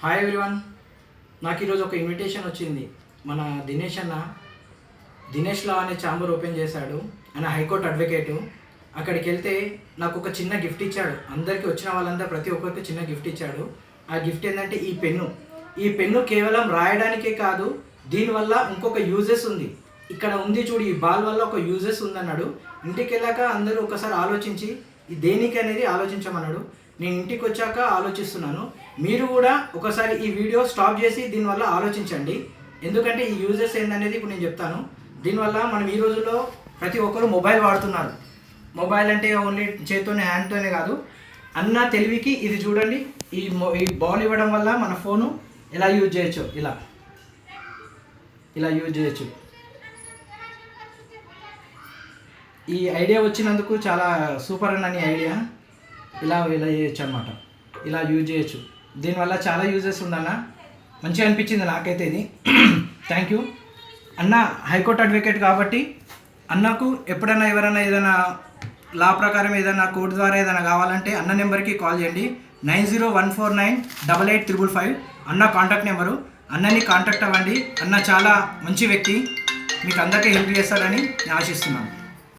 Hi everyone. నాకు ఈరోజు ఒక ఇన్విటేషన్ వచ్చింది. మన దినేష్ లా అనే ఛాంబర్ ఓపెన్ చేశాడు. ఆయన హైకోర్టు అడ్వకేటు. అక్కడికి వెళ్తే నాకు ఒక చిన్న గిఫ్ట్ ఇచ్చాడు. అందరికీ వచ్చిన వాళ్ళందరూ ప్రతి ఒక్కరికి చిన్న గిఫ్ట్ ఇచ్చాడు. ఆ గిఫ్ట్ ఏంటంటే ఈ పెన్ను కేవలం రాయడానికే కాదు, దీనివల్ల ఇంకొక యూజెస్ ఉంది. ఇక్కడ ఉంది చూడు, ఈ బాల్ వల్ల ఒక యూజెస్ ఉందన్నాడు. ఇంటికి వెళ్ళాక అందరూ ఒకసారి ఆలోచించి దేనికి అనేది ఆలోచించమన్నాడు. నేను ఇంటికి వచ్చాక ఆలోచిస్తున్నాను. మీరు కూడా ఒకసారి ఈ వీడియో స్టాప్ చేసి దీనివల్ల ఆలోచించండి. ఎందుకంటే ఈ యూజెస్ ఏందనేది ఇప్పుడు నేను చెప్తాను. దీనివల్ల మనం ఈ రోజుల్లో ప్రతి ఒక్కరు మొబైల్ వాడుతున్నారు. మొబైల్ అంటే ఓన్లీ చేత్తోనే హ్యాండ్తోనే కాదు, అన్న తెలివికి ఇది చూడండి. ఈ బాల్ ఇవ్వడం వల్ల మన ఫోను ఎలా యూజ్ చేయొచ్చు, ఇలా యూజ్ చేయొచ్చు. ఈ ఐడియా వచ్చినందుకు చాలా సూపర్ అన్న ఐడియా. ఇలా చేయొచ్చు అనమాట, ఇలా యూజ్ చేయొచ్చు. దీనివల్ల చాలా యూజెస్ ఉందన్న. మంచిగా అనిపించింది నాకైతే ఇది. థ్యాంక్ యూ అన్న. హైకోర్టు అడ్వకేట్ కాబట్టి అన్నకు ఎప్పుడైనా ఎవరైనా ఏదైనా లా ప్రకారం ఏదైనా కోర్టు ద్వారా ఏదైనా కావాలంటే అన్న నెంబర్కి కాల్ చేయండి. 9014988555 అన్న కాంటాక్ట్ నెంబరు. అన్నని కాంటాక్ట్ అవ్వండి. అన్న చాలా మంచి వ్యక్తి, మీకు అందరికీ హెల్ప్ చేస్తాడని నేను ఆశిస్తున్నాను.